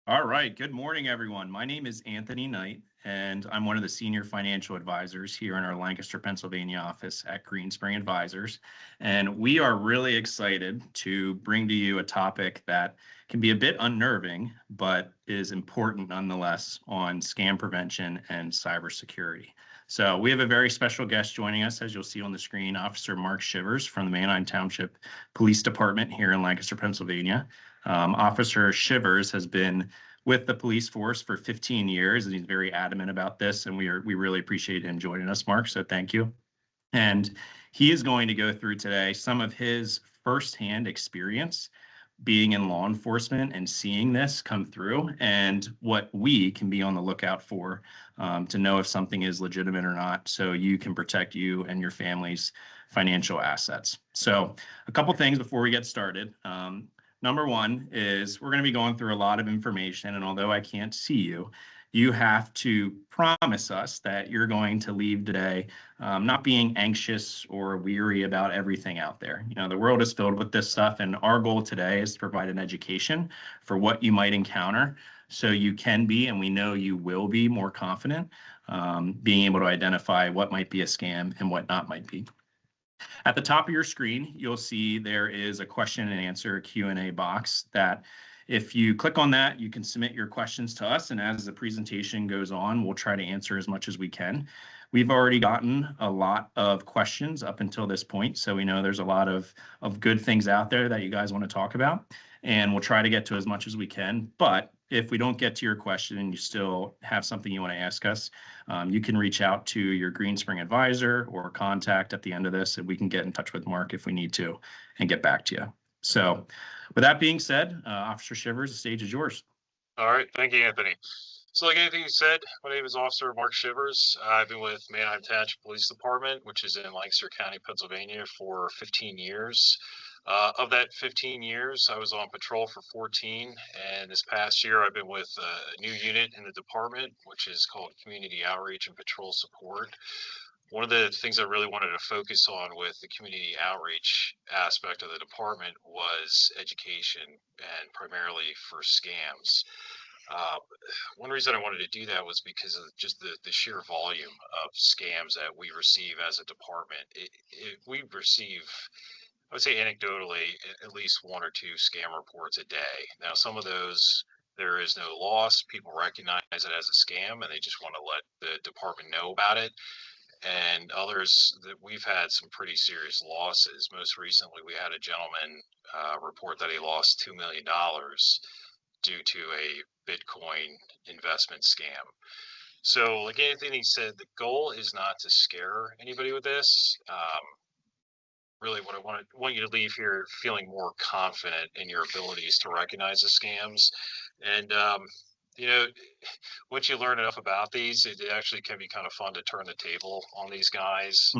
All right. Good morning, everyone. My name is Anthony Knight, and I'm one of the senior financial advisors here in our Lancaster, Pennsylvania office at Greenspring Advisors. And we are really excited to bring to you a topic that can be a bit unnerving, but is important nonetheless on scam prevention and cybersecurity. So we have a very special guest joining us, as you'll see on the screen, Officer Mark Shivers from the Manheim Township Police Department here in Lancaster, Pennsylvania. Officer Shivers has been with the police force for 15 years, and he's very adamant about this, and we really appreciate him joining us, Mark, so thank you. And he is going to go through today some of his firsthand experience being in law enforcement and seeing this come through, and what we can be on the lookout for to know if something is legitimate or not, so you can protect you and your family's financial assets. So a couple things before we get started. Number one is we're going to be going through a lot of information, and although I can't see you, you have to promise us that you're going to leave today not being anxious or weary about everything out there. You know, the world is filled with this stuff, and our goal today is to provide an education for what you might encounter so you can be, and we know you will be, more confident being able to identify what might be a scam and what not might be. At the top of your screen, you'll see there is a question and answer Q&A box that if you click on that, you can submit your questions to us. And as the presentation goes on, we'll try to answer as much as we can. We've already gotten a lot of questions up until this point, so we know there's a lot of good things out there that you guys want to talk about, and we'll try to get to as much as we can. But if we don't get to your question and you still have something you want to ask us, you can reach out to your Greenspring advisor or contact at the end of this, and we can get in touch with Mark if we need to and get back to you. So with that being said, Officer Shivers, the stage is yours. All right. Thank you, Anthony. So like Anthony said, my name is Officer Mark Shivers. I've been with Manheim Township Police Department, which is in Lancaster County, Pennsylvania, for 15 years. Of that 15 years, I was on patrol for 14, and this past year I've been with a new unit in the department, which is called Community Outreach and Patrol Support. One of the things I really wanted to focus on with the community outreach aspect of the department was education, and primarily for scams. One reason I wanted to do that was because of just the sheer volume of scams that we receive as a department. We receive, I would say anecdotally, at least one or two scam reports a day. Now, some of those, there is no loss. People recognize it as a scam and they just want to let the department know about it. And others that we've had some pretty serious losses. Most recently, we had a gentleman report that he lost $2 million due to a Bitcoin investment scam. So like Anthony said, the goal is not to scare anybody with this. Really what I want you to leave here feeling more confident in your abilities to recognize the scams. And, you know, once you learn enough about these, it actually can be kind of fun to turn the table on these guys.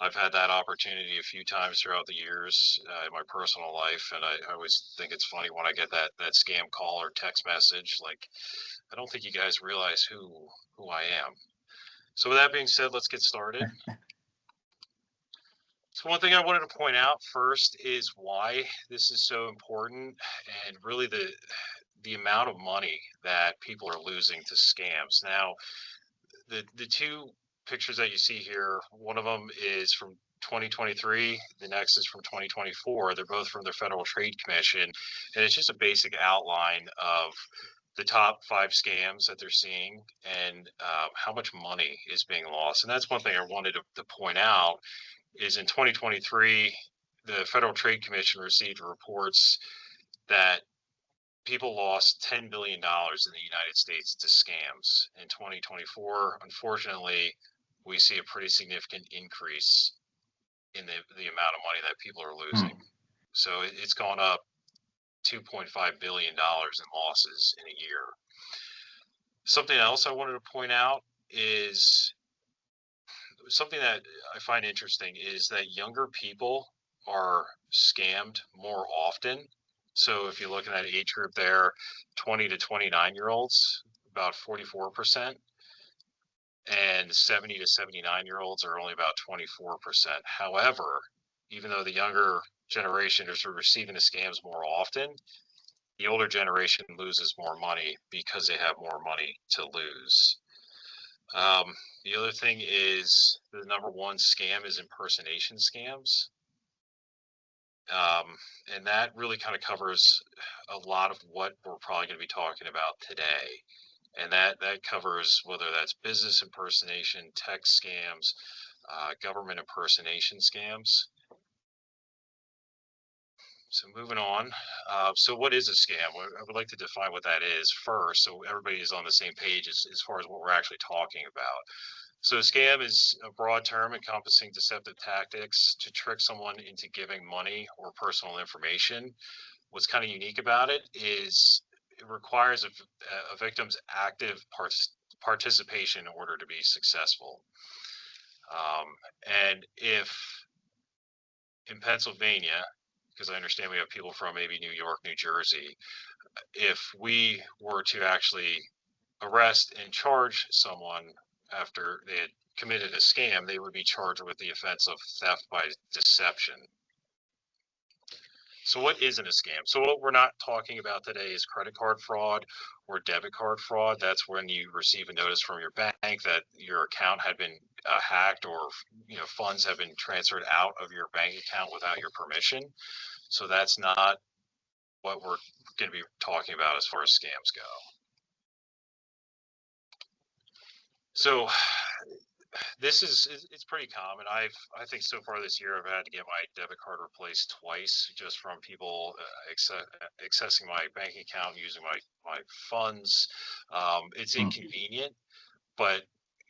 I've had that opportunity a few times throughout the years in my personal life, and I always think it's funny when I get that scam call or text message, like, I don't think you guys realize who I am. So with that being said, let's get started. So one thing I wanted to point out first is why this is so important, and really the amount of money that people are losing to scams. Now, the two pictures that you see here, one of them is from 2023, the next is from 2024. They're both from the Federal Trade Commission, and it's just a basic outline of the top 5 scams that they're seeing and how much money is being lost. And that's one thing I wanted to point out is in 2023, the Federal Trade Commission received reports that people lost $10 billion in the United States to scams. In 2024, unfortunately, we see a pretty significant increase in the amount of money that people are losing. So it's gone up $2.5 billion in losses in a year. Something else I wanted to point out is something that I find interesting is that younger people are scammed more often. So if you're looking at age group there, 20 to 29-year-olds, about 44%, and 70 to 79-year-olds are only about 24%. However, even though the younger generation is receiving the scams more often, the older generation loses more money because they have more money to lose. The other thing is the number one scam is impersonation scams. And that really kind of covers a lot of what we're probably going to be talking about today. And that covers whether that's business impersonation, tech scams, government impersonation scams. So moving on. So what is a scam? I would like to define what that is first, so everybody is on the same page as far as what we're actually talking about. So a scam is a broad term encompassing deceptive tactics to trick someone into giving money or personal information. What's kind of unique about it is it requires a victim's active participation in order to be successful. And if in Pennsylvania, because I understand we have people from maybe New York, New Jersey, if we were to actually arrest and charge someone after they had committed a scam, they would be charged with the offense of theft by deception. So what isn't a scam? So what we're not talking about today is credit card fraud or debit card fraud. That's when you receive a notice from your bank that your account had been hacked, or funds have been transferred out of your bank account without your permission. So that's not what we're going to be talking about as far as scams go. So it's pretty common. I think so far this year I've had to get my debit card replaced twice just from people accessing my bank account using my funds. It's inconvenient, but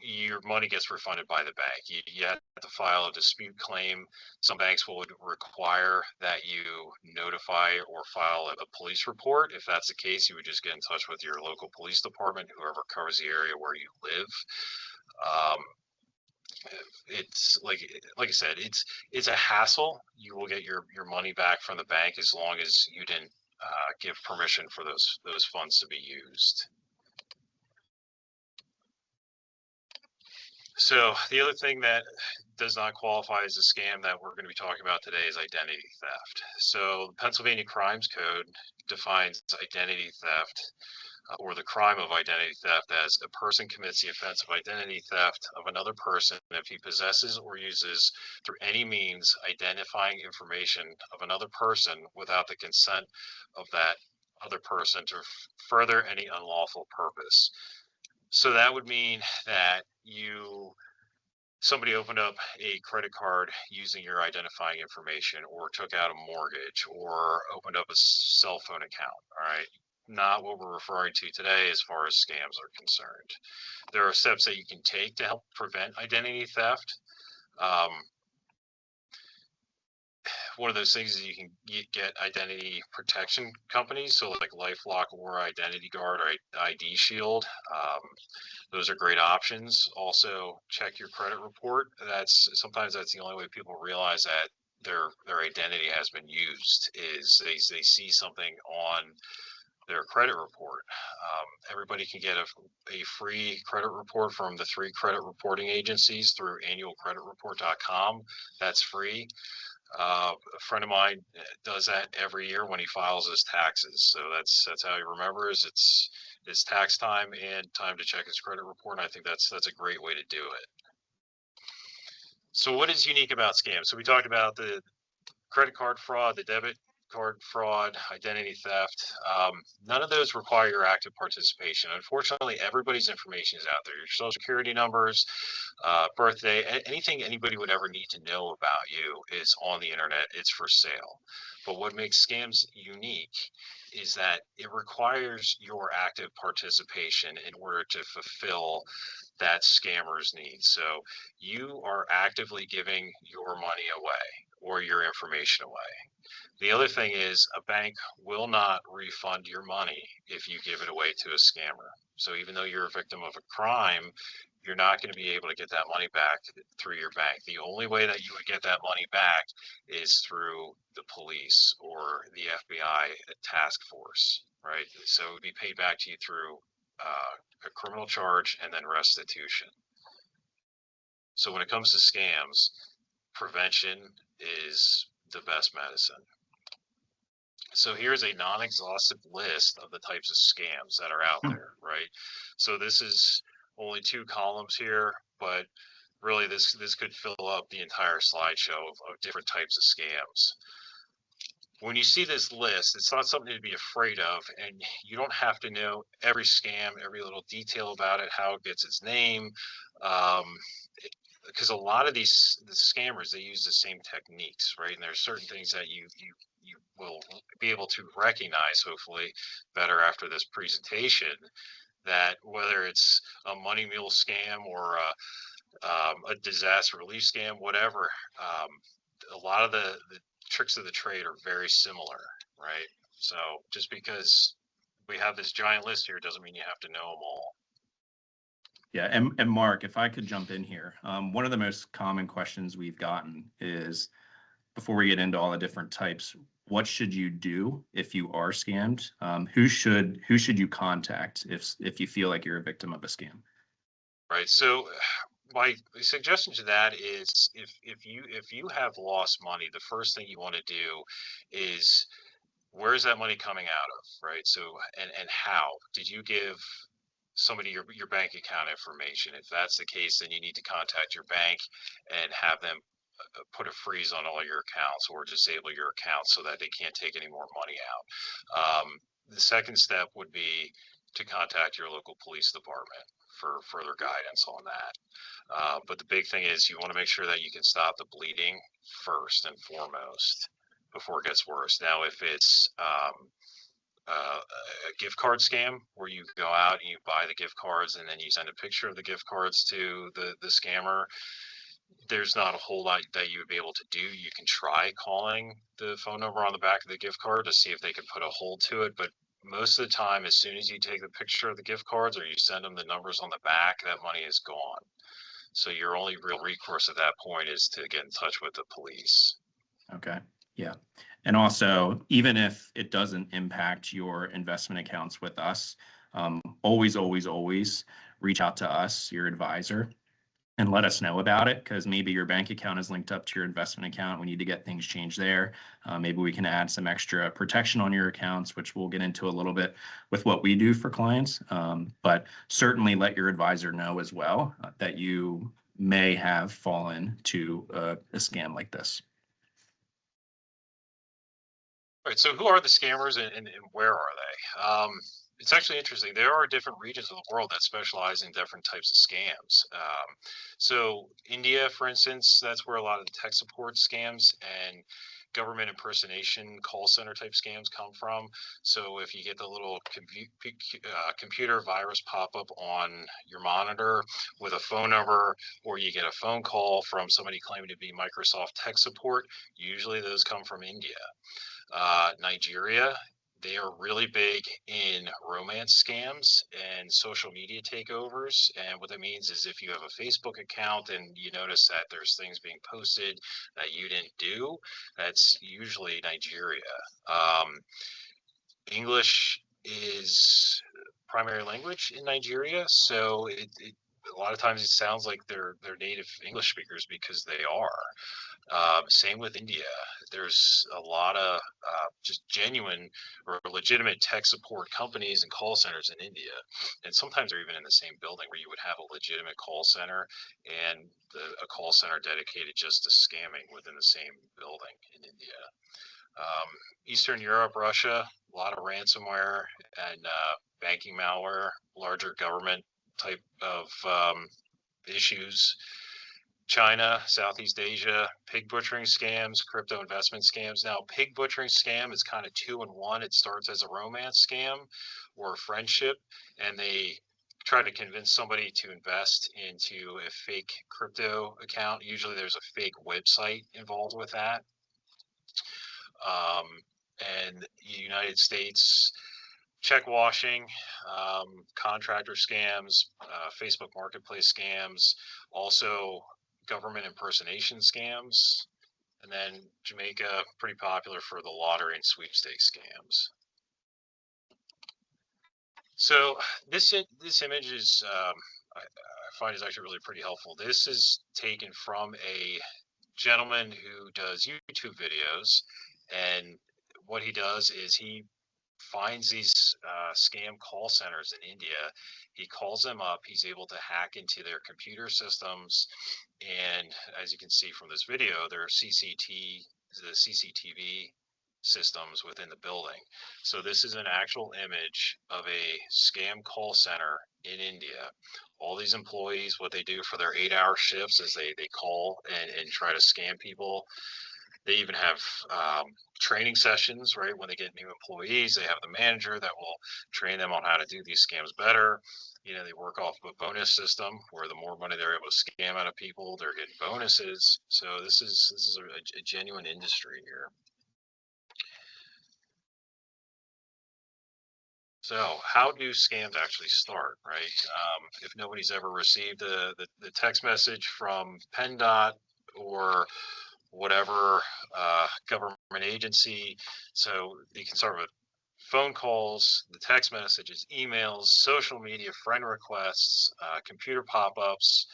your money gets refunded by the bank. You have to file a dispute claim. Some banks would require that you notify or file a police report. If that's the case, you would just get in touch with your local police department, whoever covers the area where you live. It's like I said, it's a hassle. You will get your money back from the bank as long as you didn't give permission for those funds to be used. So the other thing that does not qualify as a scam that we're going to be talking about today is identity theft. So the Pennsylvania Crimes Code defines identity theft, or the crime of identity theft, as a person commits the offense of identity theft of another person if he possesses or uses through any means identifying information of another person without the consent of that other person to further any unlawful purpose. So that would mean that somebody opened up a credit card using your identifying information, or took out a mortgage, or opened up a cell phone account. All right. Not what we're referring to today as far as scams are concerned. There are steps that you can take to help prevent identity theft. One of those things is you can get identity protection companies, so like LifeLock or Identity Guard or ID Shield. Those are great options. Also, check your credit report. Sometimes that's the only way people realize that their identity has been used, is they see something on their credit report. Everybody can get a free credit report from the 3 credit reporting agencies through annualcreditreport.com. That's free. A friend of mine does that every year when he files his taxes. So that's how he remembers it's tax time and time to check his credit report. And I think that's a great way to do it. So what is unique about scams? So we talked about the credit card fraud, the debit card fraud, identity theft. None of those require your active participation. Unfortunately, everybody's information is out there. Your social security numbers, birthday, anything anybody would ever need to know about you is on the internet. It's for sale. But what makes scams unique is that it requires your active participation in order to fulfill that scammer's needs. So you are actively giving your money away or your information away. The other thing is a bank will not refund your money if you give it away to a scammer. So even though you're a victim of a crime, you're not going to be able to get that money back through your bank. The only way that you would get that money back is through the police or the FBI task force, right? So it would be paid back to you through a criminal charge and then restitution. So when it comes to scams, prevention is the best medicine. So here's a non-exhaustive list of the types of scams that are out there, right? So this is only 2 columns here, but really this could fill up the entire slideshow of different types of scams. When you see this list, it's not something to be afraid of, and you don't have to know every scam, every little detail about it, how it gets its name, um, because a lot of the scammers, they use the same techniques, right? And there's certain things that you will be able to recognize, hopefully, better after this presentation. That whether it's a money mule scam or a disaster relief scam, whatever, a lot of the tricks of the trade are very similar, right? So just because we have this giant list here doesn't mean you have to know them all. Yeah, and Mark, if I could jump in here, one of the most common questions we've gotten is, before we get into all the different types, what should you do if you are scammed? Who should you contact if you feel like you're a victim of a scam? Right. So my suggestion to that is if you have lost money, the first thing you want to do is, where's that money coming out of, right? So and how did you give somebody your bank account information? If that's the case, then you need to contact your bank and have them put a freeze on all your accounts or disable your accounts so that they can't take any more money out. The second step would be to contact your local police department for further guidance on that. But the big thing is you want to make sure that you can stop the bleeding first and foremost before it gets worse. Now, if it's a gift card scam where you go out and you buy the gift cards and then you send a picture of the gift cards to the scammer, there's not a whole lot that you would be able to do. You can try calling the phone number on the back of the gift card to see if they can put a hold to it, but most of the time, as soon as you take the picture of the gift cards or you send them the numbers on the back, that money is gone. So your only real recourse at that point is to get in touch with the police. Okay. Yeah. And also, even if it doesn't impact your investment accounts with us, always, always, always reach out to us, your advisor, and let us know about it, because maybe your bank account is linked up to your investment account. We need to get things changed there. Maybe we can add some extra protection on your accounts, which we'll get into a little bit with what we do for clients. But certainly let your advisor know as well that you may have fallen to a scam like this. Right. So who are the scammers and where are they? It's actually interesting. There are different regions of the world that specialize in different types of scams. So India, for instance, that's where a lot of the tech support scams and government impersonation call center type scams come from. So if you get the little computer virus pop up on your monitor with a phone number, or you get a phone call from somebody claiming to be Microsoft tech support, usually those come from India. Nigeria, they are really big in romance scams and social media takeovers. And what that means is if you have a Facebook account and you notice that there's things being posted that you didn't do, that's usually Nigeria. English is primary language in Nigeria, so a lot of times it sounds like they're native English speakers because they are. Same with India. There's a lot of just genuine or legitimate tech support companies and call centers in India. And sometimes they're even in the same building where you would have a legitimate call center and a call center dedicated just to scamming within the same building in India. Eastern Europe, Russia, a lot of ransomware and banking malware, larger government type of issues. China, Southeast Asia, pig butchering scams, crypto investment scams. Now, pig butchering scam is kind of 2-in-1. It starts as a romance scam or a friendship, and they try to convince somebody to invest into a fake crypto account. Usually there's a fake website involved with that. And the United States, check washing, contractor scams, Facebook marketplace scams, also government impersonation scams, and then Jamaica, pretty popular for the lottery and sweepstakes scams. So this image is I find is actually really pretty helpful. This is taken from a gentleman who does YouTube videos, and what he does is he finds these scam call centers in India. He calls them up. He's able to hack into their computer systems, and as you can see from this video, there are the CCTV systems within the building. So this is an actual image of a scam call center in India. All these employees, what they do for their 8-hour shifts is they call and try to scam people. They even have training sessions, right? When they get new employees, they have the manager that will train them on how to do these scams better. You know, they work off of a bonus system where the more money they're able to scam out of people, they're getting bonuses. So this is a genuine industry here. So how do scams actually start, right? If nobody's ever received the text message from PennDOT or whatever government agency, so you can start with phone calls, the text messages, emails, social media, friend requests, computer pop-ups.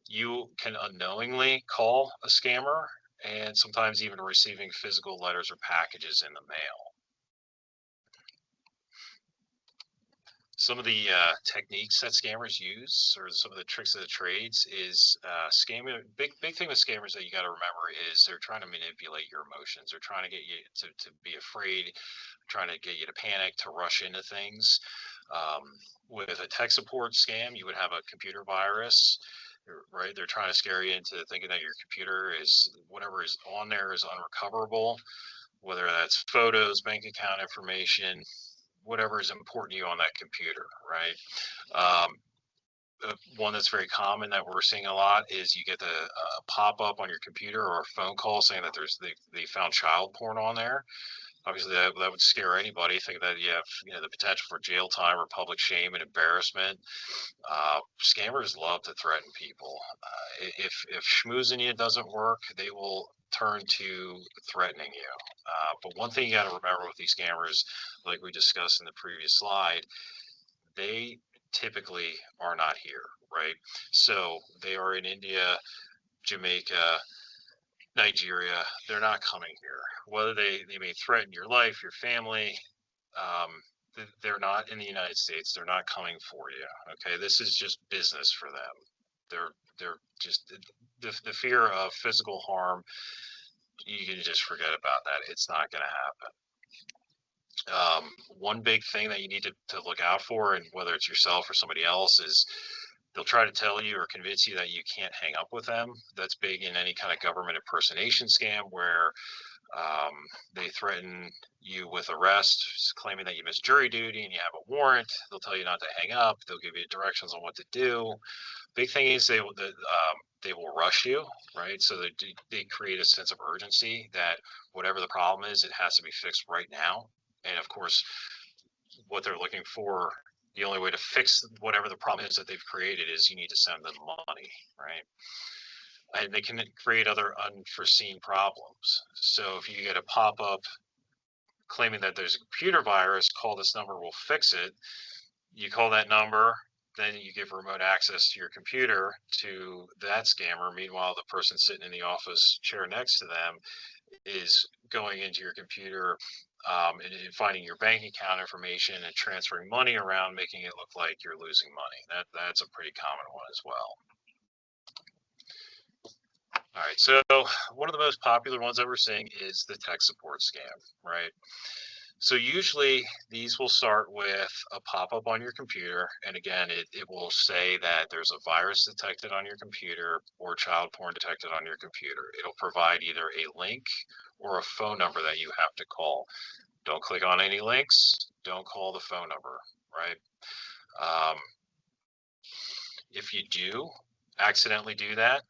You can unknowingly call a scammer, and sometimes even receiving physical letters or packages in the mail. Some of the techniques that scammers use, or some of the tricks of the trades, is scamming. Big thing with scammers that you got to remember is they're trying to manipulate your emotions. They're trying to get you to be afraid, trying to get you to panic, to rush into things. With a tech support scam, you would have a computer virus, right? They're trying to scare you into thinking that your computer is, whatever is on there is unrecoverable, whether that's photos, bank account information, whatever is important to you on that computer, right? One that's very common that we're seeing a lot is you get the pop-up on your computer or a phone call saying that they found child porn on there. Obviously, that would scare anybody. Think that you have the potential for jail time or public shame and embarrassment. Scammers love to threaten people. If schmoozing you doesn't work, they will turn to threatening you. But one thing you got to remember with these scammers, like we discussed in the previous slide, they typically are not here, right? So they are in India, Jamaica, Nigeria. They're not coming here. Whether they may threaten your life, your family, they're not in the United States. They're not coming for you. Okay, this is just business for them. They're just the fear of physical harm. You can just forget about that. It's not going to happen. One big thing that you need to look out for, and whether it's yourself or somebody else, is they'll try to tell you or convince you that you can't hang up with them. That's big in any kind of government impersonation scam where they threaten you with arrest, claiming that you missed jury duty and you have a warrant. They'll tell you not to hang up. They'll give you directions on what to do. Big thing is they will rush you, right? So they create a sense of urgency that whatever the problem is, it has to be fixed right now. And of course, what they're looking for, the only way to fix whatever the problem is that they've created is you need to send them money, right? And they can create other unforeseen problems. So if you get a pop-up claiming that there's a computer virus, call this number, we'll fix it. You call that number, then you give remote access to your computer to that scammer. Meanwhile, the person sitting in the office chair next to them is going into your computer and finding your bank account information and transferring money around, making it look like you're losing money. That's a pretty common one as well. All right, so one of the most popular ones that we're seeing is the tech support scam, right? So usually these will start with a pop-up on your computer. And again, it will say that there's a virus detected on your computer or child porn detected on your computer. It'll provide either a link or a phone number that you have to call. Don't click on any links. Don't call the phone number, right? If you do accidentally do that,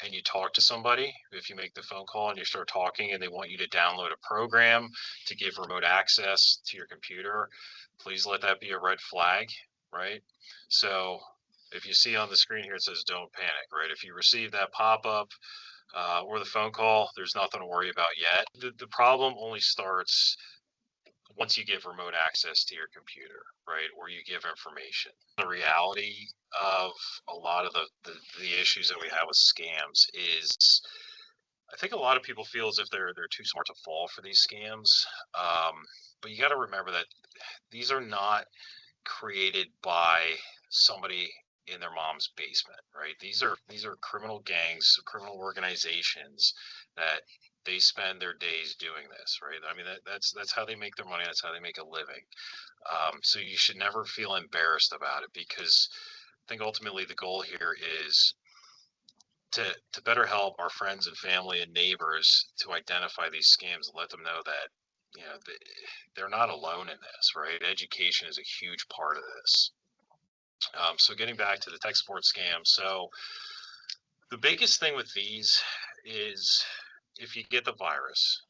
and you talk to somebody, if you make the phone call and you start talking and they want you to download a program to give remote access to your computer, please let that be a red flag, right? So if you see on the screen here, it says don't panic, right? If you receive that pop-up or the phone call, there's nothing to worry about yet. The problem only starts once you give remote access to your computer, right, or you give information. The reality of a lot of the issues that we have with scams is I think a lot of people feel as if they're too smart to fall for these scams. But you got to remember that these are not created by somebody in their mom's basement, right? These are criminal gangs, criminal organizations that they spend their days doing this, right? I mean, that's how they make their money. That's how they make a living. So you should never feel embarrassed about it, because I think ultimately the goal here is to better help our friends and family and neighbors to identify these scams and let them know that they're not alone in this, right? Education is a huge part of this. So getting back to the tech support scam, so the biggest thing with these is if you get the virus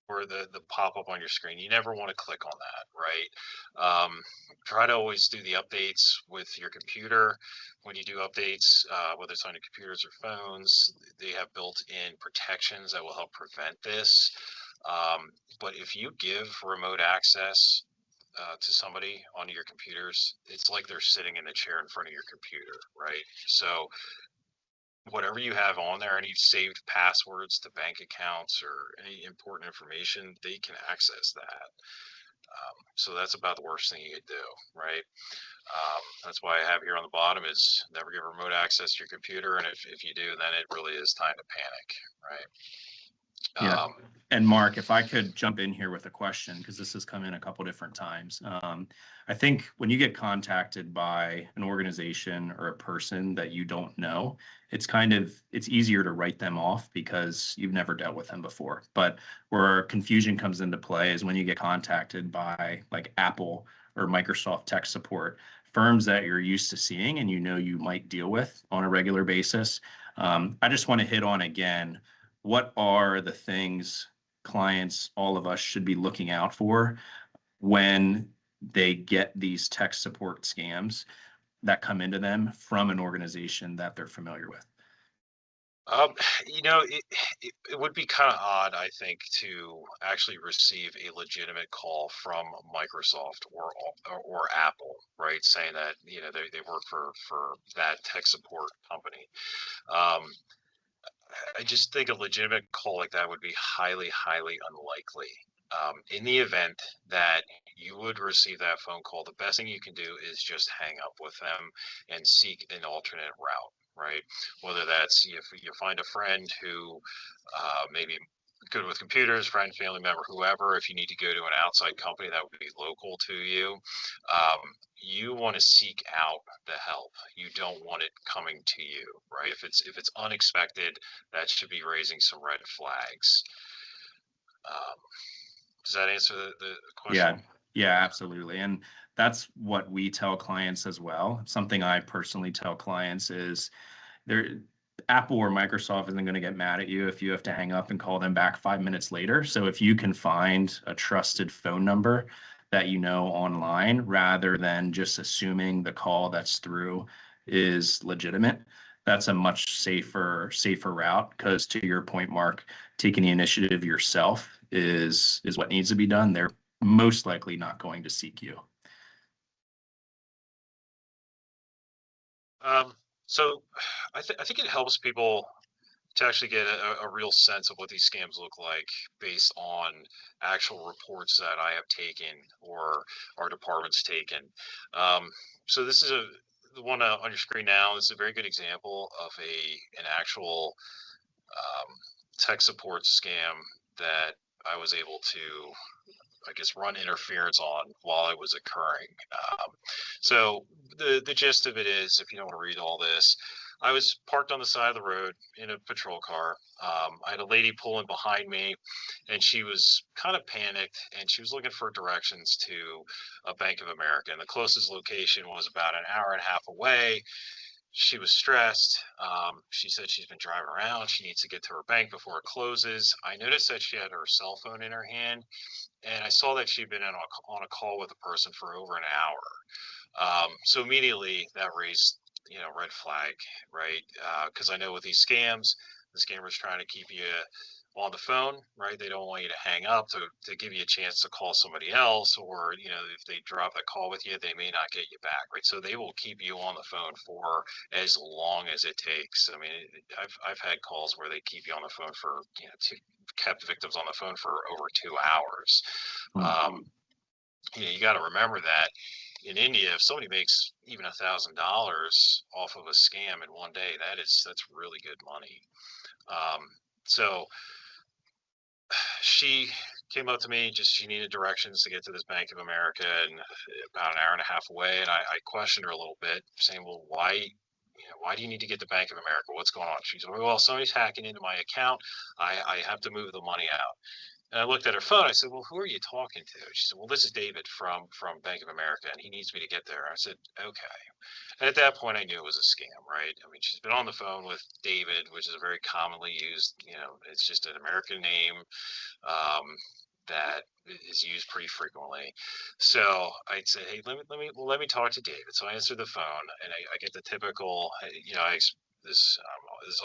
or the pop-up on your screen, you never want to click on that, right? Try to always do the updates with your computer. When you do updates, whether it's on your computers or phones, they have built-in protections that will help prevent this. But if you give remote access to somebody onto your computers, it's like they're sitting in the chair in front of your computer, right? So whatever you have on there, any saved passwords to bank accounts or any important information, they can access that. So that's about the worst thing you could do, right? That's why I have here on the bottom is never give remote access to your computer. And if you do, then it really is time to panic, right? Yeah. And Mark, if I could jump in here with a question, because this has come in a couple different times. I think when you get contacted by an organization or a person that you don't know, it's easier to write them off because you've never dealt with them before. But where confusion comes into play is when you get contacted by like Apple or Microsoft tech support, firms that you're used to seeing and you might deal with on a regular basis. I just want to hit on again, what are the things clients, all of us, should be looking out for when they get these tech support scams that come into them from an organization that they're familiar with? Um, it would be kind of odd, I think, to actually receive a legitimate call from Microsoft or Apple, right, saying that they work for that tech support company. Um, I just think a legitimate call like that would be highly, highly unlikely. In the event that you would receive that phone call, the best thing you can do is just hang up with them and seek an alternate route, right? Whether that's if you find a friend who maybe good with computers, friend, family member, whoever, if you need to go to an outside company that would be local to you, you want to seek out the help. You don't want it coming to you, right? If it's unexpected, that should be raising some red flags. Um, does that answer the question? Yeah, yeah, absolutely. And that's what we tell clients as well. Something I personally tell clients is there, Apple or Microsoft isn't going to get mad at you if you have to hang up and call them back 5 minutes later. So if you can find a trusted phone number that you know online, rather than just assuming the call that's through is legitimate, that's a much safer route. Because to your point, Mark, taking the initiative yourself is what needs to be done. They're most likely not going to seek you. So I think it helps people to actually get a real sense of what these scams look like based on actual reports that I have taken or our department's taken. So this is the one on your screen now. This is a very good example of an actual tech support scam that I was able to, I guess, run interference on while it was occurring. So the gist of it is, if you don't want to read all this, I was parked on the side of the road in a patrol car. I had a lady pulling behind me, and she was kind of panicked, and she was looking for directions to a Bank of America. And the closest location was about an hour and a half away. She was stressed. She said she's been driving around. She needs to get to her bank before it closes. I noticed that she had her cell phone in her hand, and I saw that she'd been on a call with a person for over an hour. So immediately that raised, red flag, right? Because I know with these scams, the scammer's trying to keep you on the phone, right? They don't want you to hang up to give you a chance to call somebody else, or, if they drop that call with you, they may not get you back, right? So they will keep you on the phone for as long as it takes. I mean, I've had calls where they keep you on the phone for, kept victims on the phone for over 2 hours. You got to remember that in India, if somebody makes even $1,000 off of a scam in one day, that's really good money. So she came up to me, she needed directions to get to this Bank of America, and about an hour and a half away. And I questioned her a little bit, saying, well, why do you need to get to Bank of America? What's going on? She said, well, somebody's hacking into my account. I have to move the money out. And I looked at her phone. I said, well, who are you talking to? She said, well, this is David from Bank of America, and he needs me to get there. I said, okay. And at that point, I knew it was a scam, right? I mean, she's been on the phone with David, which is a very commonly used, it's just an American name that is used pretty frequently. So I'd say, hey, let me talk to David. So I answered the phone, and I get the typical, this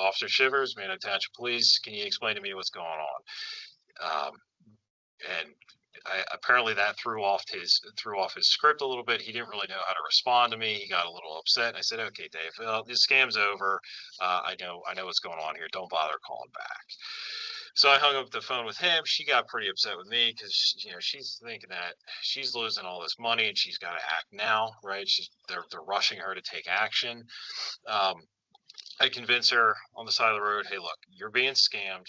Officer Shivers, Manheim Township Police. Can you explain to me what's going on? And apparently that threw off his script a little bit. He didn't really know how to respond to me. He got a little upset. And I said, okay, Dave, well, this scam's over. I know what's going on here. Don't bother calling back. So I hung up the phone with him. She got pretty upset with me because she's thinking that she's losing all this money and she's got to act now, right? They're rushing her to take action. I convinced her on the side of the road, hey, look, you're being scammed.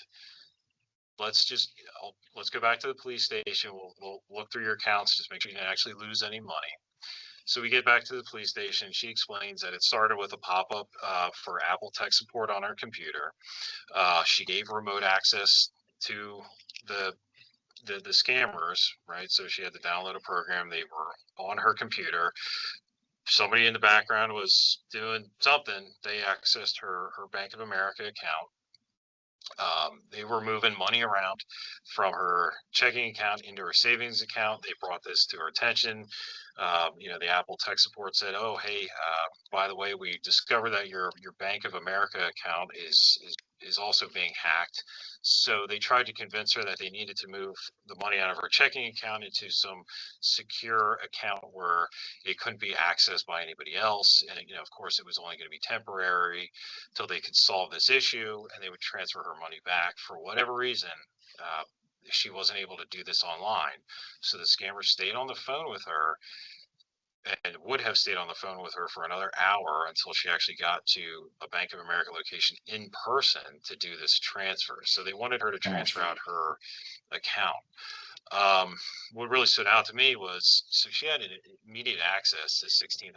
Let's go back to the police station. We'll look through your accounts, just make sure you didn't actually lose any money. So we get back to the police station. She explains that it started with a pop-up for Apple tech support on her computer. She gave remote access to the scammers, right? So she had to download a program. They were on her computer. Somebody in the background was doing something. They accessed her Bank of America account. They were moving money around from her checking account into her savings account. They brought this to her attention. The Apple tech support said, "Oh, hey, by the way, we discovered that your Bank of America account is also being hacked." So they tried to convince her that they needed to move the money out of her checking account into some secure account where it couldn't be accessed by anybody else. And of course, it was only going to be temporary till they could solve this issue, and they would transfer her money back. For whatever reason, she wasn't able to do this online. So the scammer stayed on the phone with her and would have stayed on the phone with her for another hour until she actually got to a Bank of America location in person to do this transfer. So they wanted her to transfer out her account. What really stood out to me was, so she had immediate access to $16,000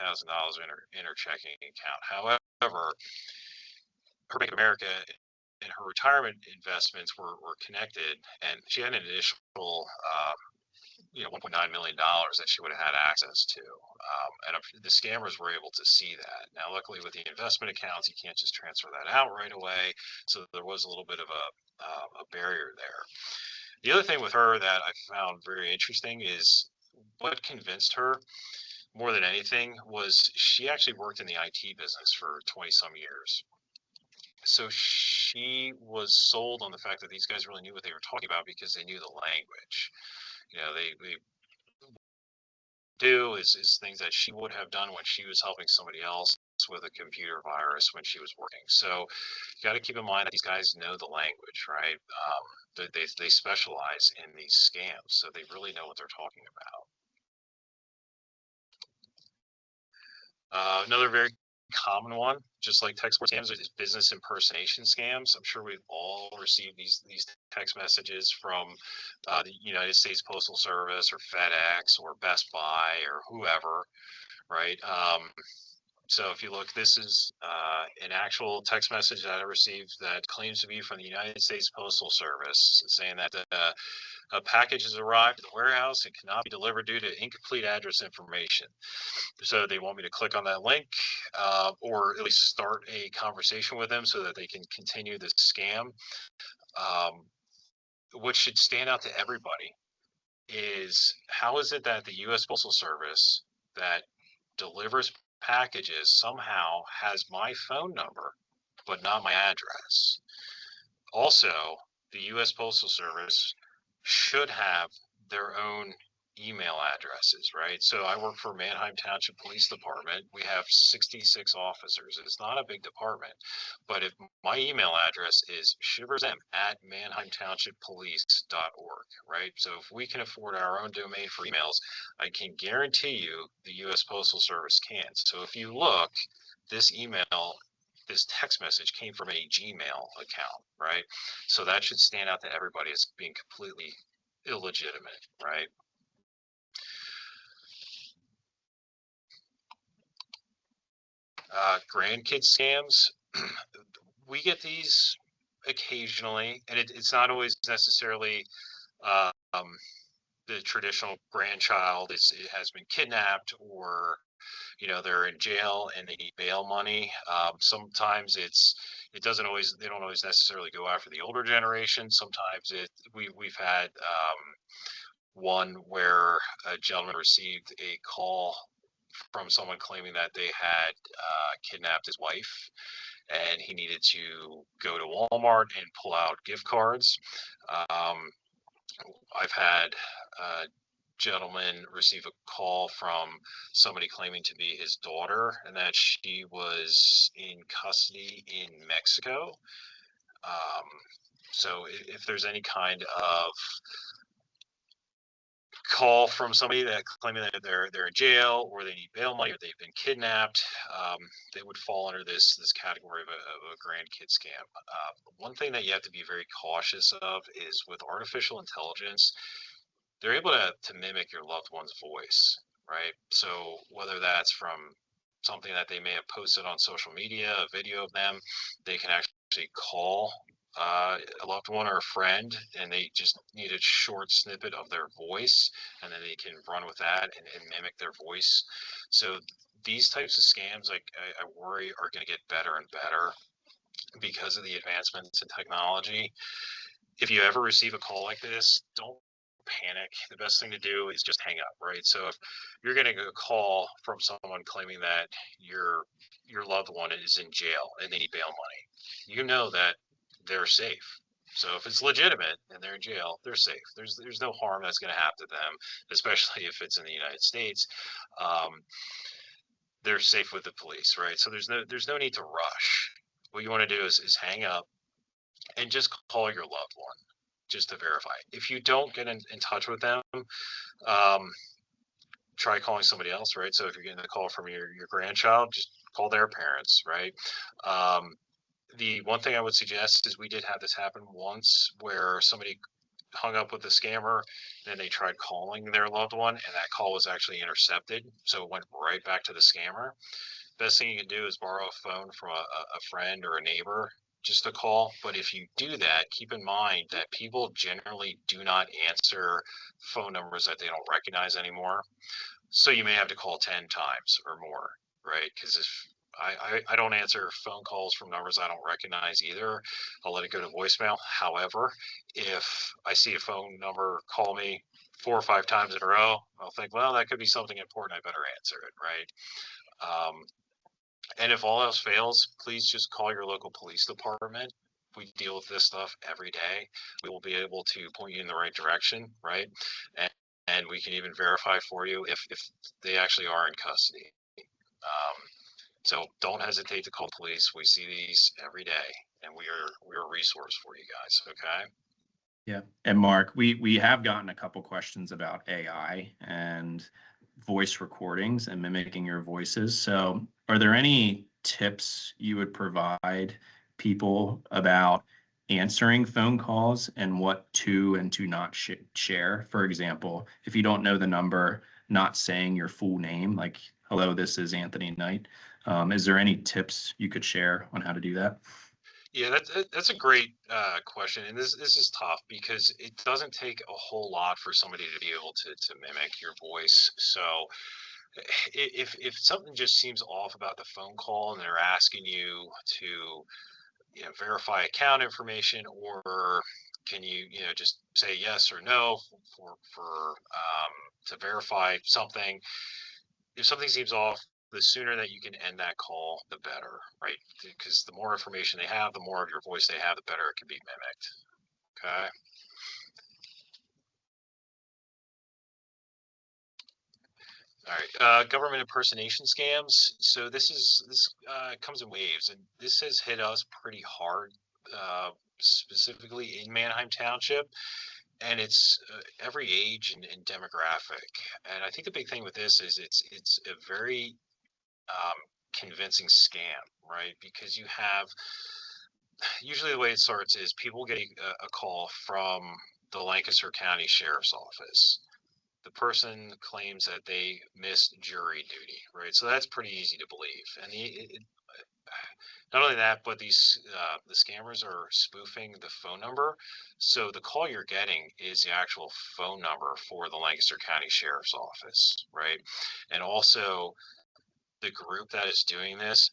in her checking account. However, her Bank of America and her retirement investments were connected, and she had an additional $1.9 million that she would have had access to. And the scammers were able to see that. Now, luckily with the investment accounts, you can't just transfer that out right away. So there was a little bit of a barrier there. The other thing with her that I found very interesting is what convinced her more than anything was she actually worked in the IT business for 20 some years. So she was sold on the fact that these guys really knew what they were talking about because they knew the language. They do is things that she would have done when she was helping somebody else with a computer virus when she was working. So you got to keep in mind that these guys know the language, right? They specialize in these scams, so they really know what they're talking about. Another very common one, just like text scams, is business impersonation scams. I'm sure we've all received these text messages from the United States Postal Service or FedEx or Best Buy or whoever, right? So if you look, this is an actual text message that I received that claims to be from the United States Postal Service, saying that a package has arrived at the warehouse and cannot be delivered due to incomplete address information. So they want me to click on that link or at least start a conversation with them so that they can continue this scam. What should stand out to everybody is, how is it that the U.S. Postal Service that delivers packages somehow has my phone number but not my address? Also, the U.S. Postal Service should have their own email addresses, right? So I work for Manheim Township Police Department. We have 66 officers. It's not a big department, but if my email address is shiversm@manheimtownshipolice.org, right? So if we can afford our own domain for emails, I can guarantee you the U.S. Postal Service can. So if you look, this email, this text message came from a Gmail account, right? So that should stand out to everybody as being completely illegitimate, right? Grandkid scams, we get these occasionally, and it's not always necessarily the traditional grandchild it has been kidnapped, or they're in jail and they need bail money. Sometimes it doesn't always they don't always necessarily go after the older generation. Sometimes we've had one where a gentleman received a call from someone claiming that they had kidnapped his wife, and he needed to go to Walmart and pull out gift cards. I've had a gentleman receive a call from somebody claiming to be his daughter and that she was in custody in Mexico. So if there's any kind of call from somebody that claiming that they're in jail, or they need bail money, or they've been kidnapped, they would fall under this category of a grandkid scam. One thing that you have to be very cautious of is with artificial intelligence, they're able to mimic your loved one's voice, right? So whether that's from something that they may have posted on social media, a video of them, they can actually call a loved one or a friend, and they just need a short snippet of their voice, and then they can run with that and mimic their voice. So these types of scams, like I worry, are going to get better and better because of the advancements in technology. If you ever receive a call like this, don't panic. The best thing to do is just hang up, right? So if you're getting a call from someone claiming that your loved one is in jail and they need bail money, you know that they're safe. So if it's legitimate and they're in jail, they're safe. There's no harm that's going to happen to them, especially if it's in the United States. They're safe with the police, right? So there's no need to rush. What you want to do is hang up and just call your loved one just to verify. If you don't get in touch with them, try calling somebody else, right? So if you're getting a call from your grandchild, just call their parents, right? The one thing I would suggest is we did have this happen once where somebody hung up with the scammer, then they tried calling their loved one, and that call was actually intercepted. So it went right back to the scammer. Best thing you can do is borrow a phone from a friend or a neighbor just to call. But if you do that, keep in mind that people generally do not answer phone numbers that they don't recognize anymore. So you may have to call 10 times or more, right? Because if I don't answer phone calls from numbers I don't recognize either, I'll let it go to voicemail. However, if I see a phone number call me 4 or 5 times in a row, I'll think, well, that could be something important. I better answer it, right? And if all else fails, please just call your local police department. We deal with this stuff every day. We will be able to point you in the right direction, right? And we can even verify for you if they actually are in custody. So don't hesitate to call police. We see these every day, and we're a resource for you guys. Okay. Yeah. And Mark, we have gotten a couple questions about AI and voice recordings and mimicking your voices. So are there any tips you would provide people about answering phone calls and what to and to not share? For example, if you don't know the number, not saying your full name, like, hello, this is Anthony Knight. Is there any tips you could share on how to do that? Yeah, that's a great question, and this is tough because it doesn't take a whole lot for somebody to be able to mimic your voice. So if something just seems off about the phone call and they're asking you to verify account information, or can you just say yes or no for to verify something, if something seems off, the sooner that you can end that call, the better, right? Because the more information they have, the more of your voice they have, the better it can be mimicked. Okay. All right, government impersonation scams. So this comes in waves, and this has hit us pretty hard, specifically in Manheim Township, and it's every age and demographic. And I think the big thing with this is it's a very convincing scam, right? Because you have usually the way it starts is people get a call from the Lancaster County Sheriff's Office. The person claims that they missed jury duty, right? So that's pretty easy to believe. And not only that, but the scammers are spoofing the phone number. So the call you're getting is the actual phone number for the Lancaster County Sheriff's Office, right? And also the group that is doing this,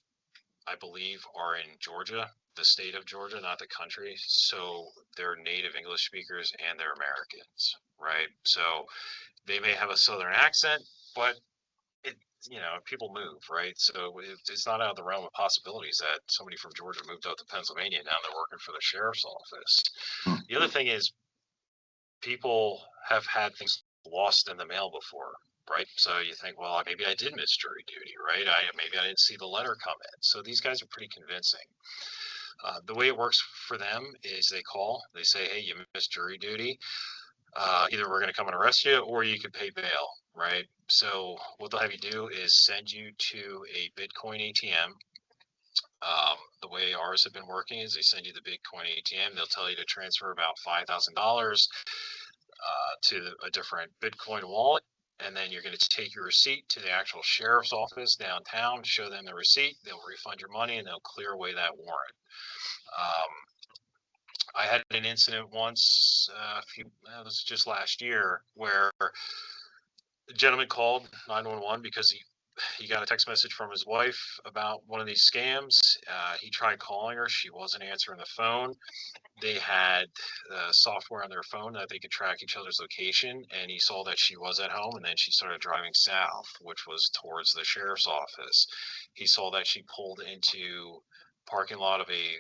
I believe, are in Georgia, the state of Georgia, not the country. So they're native English speakers and they're Americans, right? So they may have a Southern accent, but people move, right? So it's not out of the realm of possibilities that somebody from Georgia moved out to Pennsylvania and now they're working for the sheriff's office. The other thing is people have had things lost in the mail before, right? So you think, well, maybe I did miss jury duty, right? Maybe I didn't see the letter come in. So these guys are pretty convincing. The way it works for them is they call, they say, hey, you missed jury duty. Either we're going to come and arrest you or you could pay bail, right? So what they'll have you do is send you to a Bitcoin ATM. The way ours have been working is they send you the Bitcoin ATM. They'll tell you to transfer about $5,000 to a different Bitcoin wallet. And then you're going to take your receipt to the actual sheriff's office downtown, show them the receipt, they'll refund your money, and they'll clear away that warrant. I had an incident once, this was just last year, where the gentleman called 911 because he got a text message from his wife about one of these scams. He tried calling her. She wasn't answering the phone. They had software on their phone that they could track each other's location, and he saw that she was at home, and then she started driving south, which was towards the sheriff's office. He saw that she pulled into parking lot of a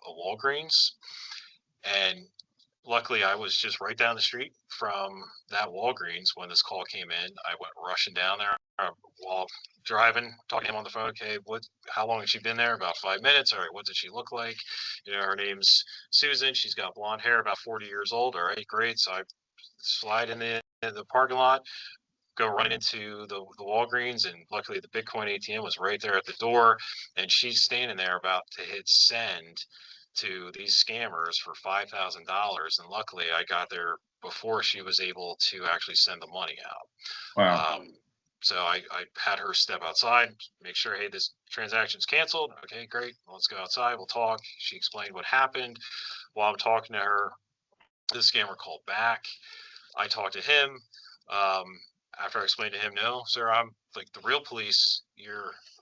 Walgreens, and luckily I was just right down the street from that Walgreens when this call came in. I went rushing down there while driving, talking to him on the phone. Okay, how long has she been there? About 5 minutes. All right, what does she look like? Her name's Susan. She's got blonde hair, about 40 years old. All right, great. So I slide in the parking lot, go right into the Walgreens, and luckily the Bitcoin ATM was right there at the door, and she's standing there about to hit send to these scammers for $5,000, and luckily I got there before she was able to actually send the money out. Wow. So I had her step outside, make sure, hey, this transaction's canceled. Okay, great. Let's go outside. We'll talk. She explained what happened. While I'm talking to her, the scammer called back. I talked to him. After I explained to him, no, sir, I'm like the real police.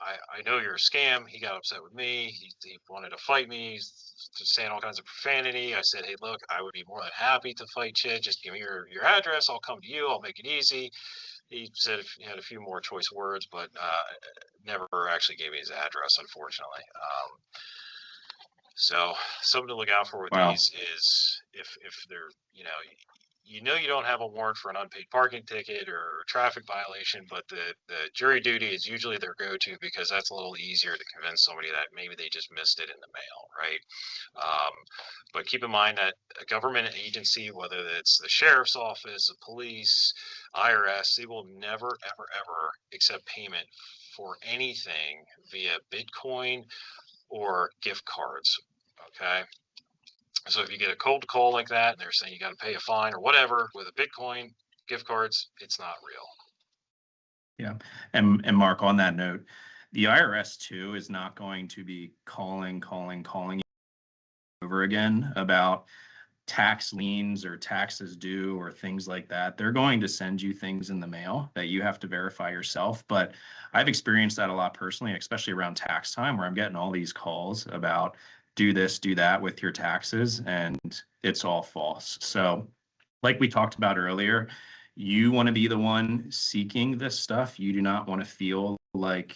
I know you're a scam. He got upset with me. He wanted to fight me. He's just saying all kinds of profanity. I said, hey, look, I would be more than happy to fight you. Just give me your address. I'll come to you. I'll make it easy. He said he had a few more choice words, but never actually gave me his address, unfortunately. So something to look out for with these is if they're, you don't have a warrant for an unpaid parking ticket or traffic violation, but the jury duty is usually their go-to because that's a little easier to convince somebody that maybe they just missed it in the mail, right? But keep in mind that a government agency, whether it's the sheriff's office, the police, IRS, they will never, ever, ever accept payment for anything via Bitcoin or gift cards. Okay. So if you get a cold call like that, and they're saying you got to pay a fine or whatever with a Bitcoin, gift cards, it's not real. Yeah. And Mark, on that note, the IRS too is not going to be calling over again about tax liens or taxes due or things like that. They're going to send you things in the mail that you have to verify yourself. But I've experienced that a lot personally, especially around tax time, where I'm getting all these calls about do this, do that with your taxes, and it's all false. So like we talked about earlier, you want to be the one seeking this stuff. You do not want to feel like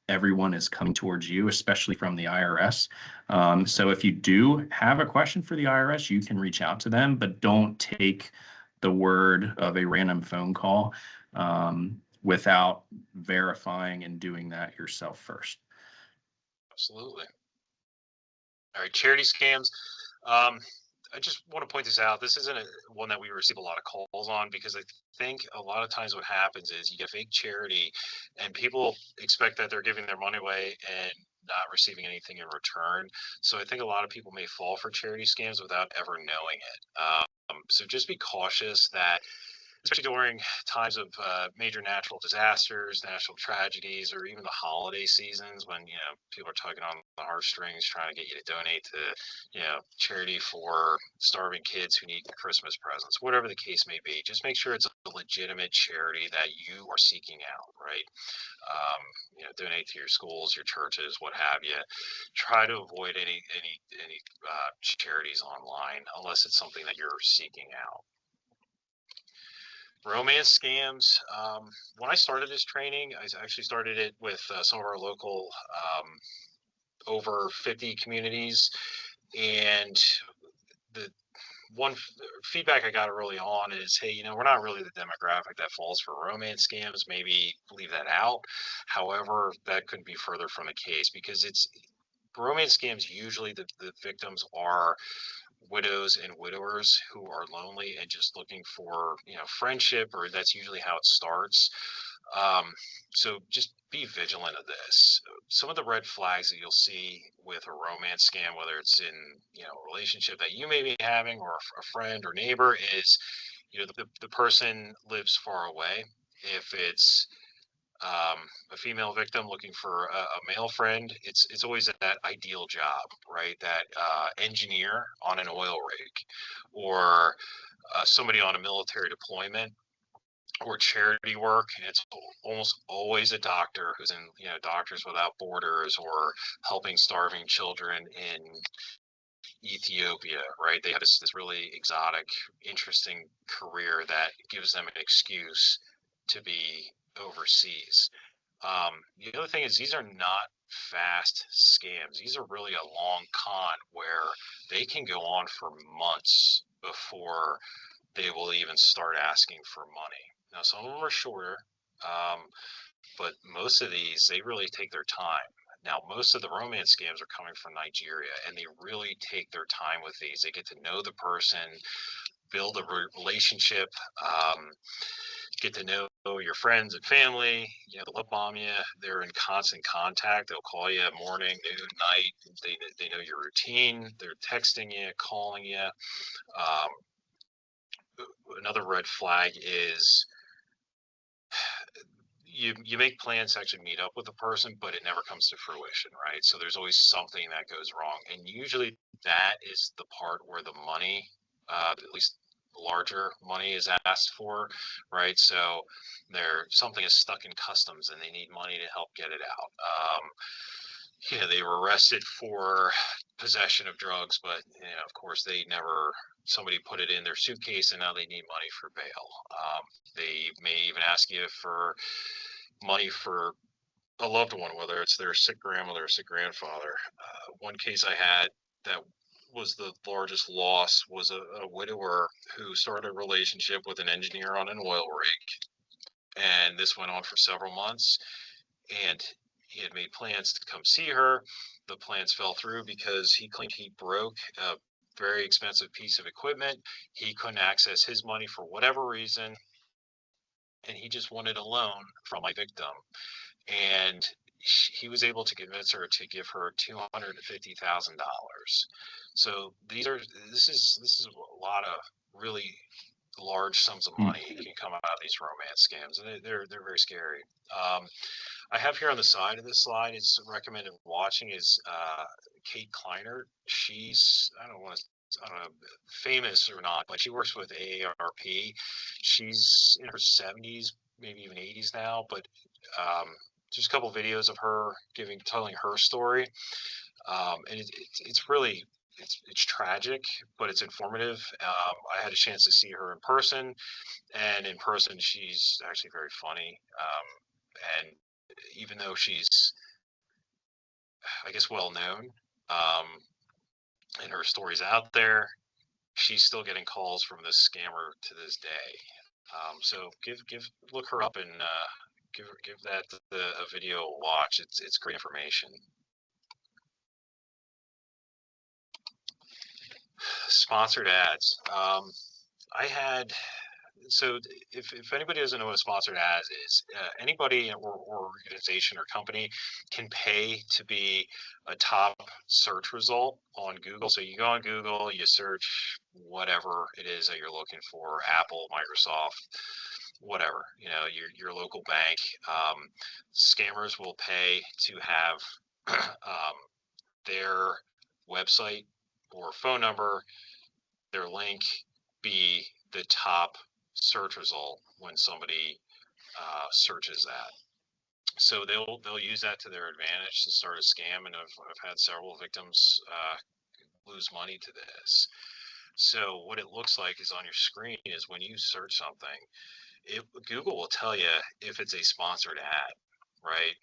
everyone is coming towards you, especially from the IRS. So if you do have a question for the IRS, you can reach out to them, but don't take the word of a random phone call without verifying and doing that yourself first. Absolutely. All right, charity scams. I just want to point this out. This isn't one that we receive a lot of calls on, because I think a lot of times what happens is you get fake charity and people expect that they're giving their money away and not receiving anything in return. So I think a lot of people may fall for charity scams without ever knowing it. So just be cautious that, especially during times of major natural disasters, national tragedies, or even the holiday seasons, when people are tugging on the heartstrings trying to get you to donate to charity for starving kids who need Christmas presents, whatever the case may be. Just make sure it's a legitimate charity that you are seeking out, right? Donate to your schools, your churches, what have you. Try to avoid any charities online unless it's something that you're seeking out. Romance scams. When I started this training, I actually started it with some of our local over 50 communities. And the one feedback I got early on is, hey, we're not really the demographic that falls for romance scams. Maybe leave that out. However, that could be further from the case, because romance scams, usually the victims are widows and widowers who are lonely and just looking for friendship, or that's usually how it starts. So just be vigilant of this. Some of the red flags that you'll see with a romance scam, whether it's in a relationship that you may be having, or a friend or neighbor, is the person lives far away. If it's a female victim looking for a male friend, it's always that ideal job, right? That engineer on an oil rig, or somebody on a military deployment, or charity work. And it's almost always a doctor who's in Doctors Without Borders, or helping starving children in Ethiopia, right? They have this really exotic, interesting career that gives them an excuse to be overseas. The other thing is, these are not fast scams. These are really a long con where they can go on for months before they will even start asking for money. Now, some of them are shorter, but most of these, they really take their time. Now, most of the romance scams are coming from Nigeria, and they really take their time with these. They get to know the person, build a relationship, get to know your friends and family. They'll love bomb you. They're in constant contact. They'll call you morning, noon, night. They know your routine. They're texting you, calling you. Another red flag is you make plans to actually meet up with a person, but it never comes to fruition, right? So there's always something that goes wrong, and usually that is the part where the money, at least larger money, is asked for, right? So something is stuck in customs and they need money to help get it out. They were arrested for possession of drugs, but of course somebody put it in their suitcase and now they need money for bail. They may even ask you for money for a loved one, whether it's their sick grandmother or sick grandfather. One case I had that was the largest loss was a widower who started a relationship with an engineer on an oil rig. And this went on for several months. And he had made plans to come see her. The plans fell through because he claimed he broke a very expensive piece of equipment. He couldn't access his money for whatever reason, and he just wanted a loan from my victim. And he was able to convince her to give her $250,000. So this is a lot of really large sums of money can come out of these romance scams, and they're very scary. I have here on the side of this slide, it's recommended watching, is Kate Kleiner. She's, I don't know, famous or not, but she works with AARP. She's in her 70s, maybe even 80s now, but just a couple of videos of her telling her story. And it's really, it's tragic, but it's informative. I had a chance to see her in person, and in person, she's actually very funny. And even though she's I guess, well known, and her story's out there. She's still getting calls from this scammer to this day. So look her up and give that a video a watch. It's great information. Sponsored ads. I had so if anybody doesn't know what a sponsored ad is, anybody or organization or company can pay to be a top search result on Google. So you go on Google, you search whatever it is that you're looking for, Apple, Microsoft, whatever, your local bank. Scammers will pay to have their website or phone number, their link, be the top search result when somebody searches that. So they'll use that to their advantage to start a scam, and I've had several victims lose money to this. So what it looks like is on your screen is when you search something, Google will tell you if it's a sponsored ad, right?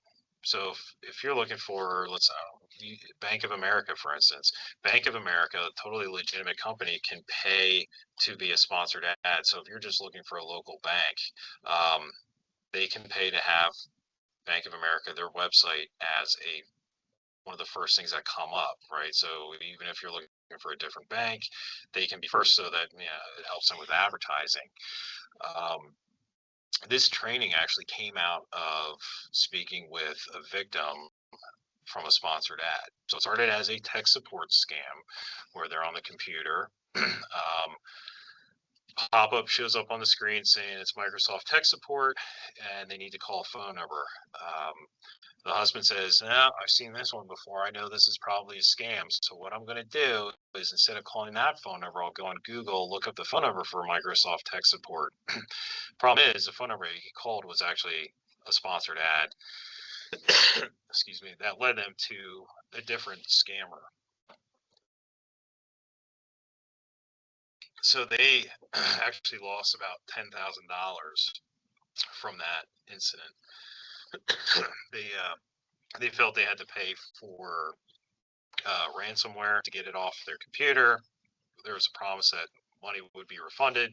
So if you're looking for, let's Bank of America, for instance, Bank of America, a totally legitimate company, can pay to be a sponsored ad. So if you're just looking for a local bank, they can pay to have Bank of America, their website, as one of the first things that come up, right? So even if you're looking for a different bank, they can be first, so that it helps them with advertising. This training actually came out of speaking with a victim from a sponsored ad. So it started as a tech support scam where they're on the computer. Pop-up shows up on the screen saying it's Microsoft tech support and they need to call a phone number. The husband says, no, I've seen this one before. I know this is probably a scam. So what I'm going to do is, instead of calling that phone number, I'll go on Google, look up the phone number for Microsoft tech support. Problem is, the phone number he called was actually a sponsored ad. Excuse me, that led them to a different scammer. So they actually lost about $10,000 from that incident. They felt they had to pay for ransomware to get it off their computer. There was a promise that money would be refunded,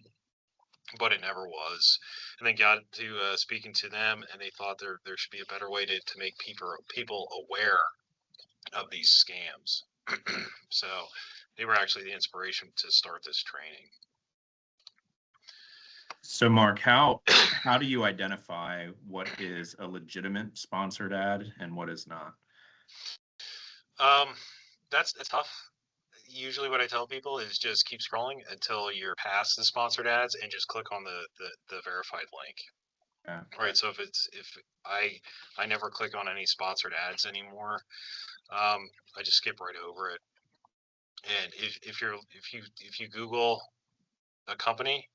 but it never was. And they got to speaking to them, and they thought there should be a better way to make people aware of these scams. So they were actually the inspiration to start this training. So Mark, how do you identify what is a legitimate sponsored ad and what is not? That's tough. Usually what I tell people is just keep scrolling until you're past the sponsored ads and just click on the verified link. Yeah. Right. So if I never click on any sponsored ads anymore, I just skip right over it. And if you Google a company,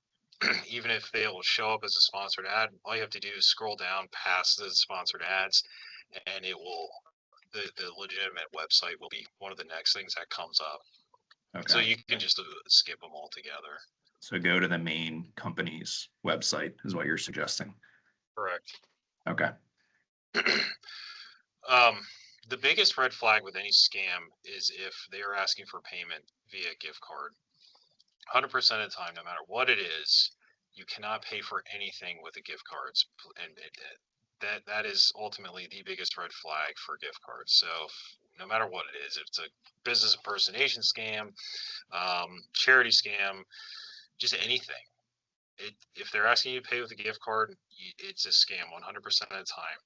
even if they'll show up as a sponsored ad, all you have to do is scroll down past the sponsored ads, and it will the legitimate website will be one of the next things that comes up. Okay. So you can just skip them altogether. So go to the main company's website is what you're suggesting. Correct. Okay. The biggest red flag with any scam is if they are asking for payment via gift card. 100% of the time, no matter what it is, you cannot pay for anything with the gift cards, and that is ultimately the biggest red flag for gift cards. So no matter what it is, if it's a business impersonation scam, charity scam, just anything, if they're asking you to pay with a gift card, it's a scam 100% of the time.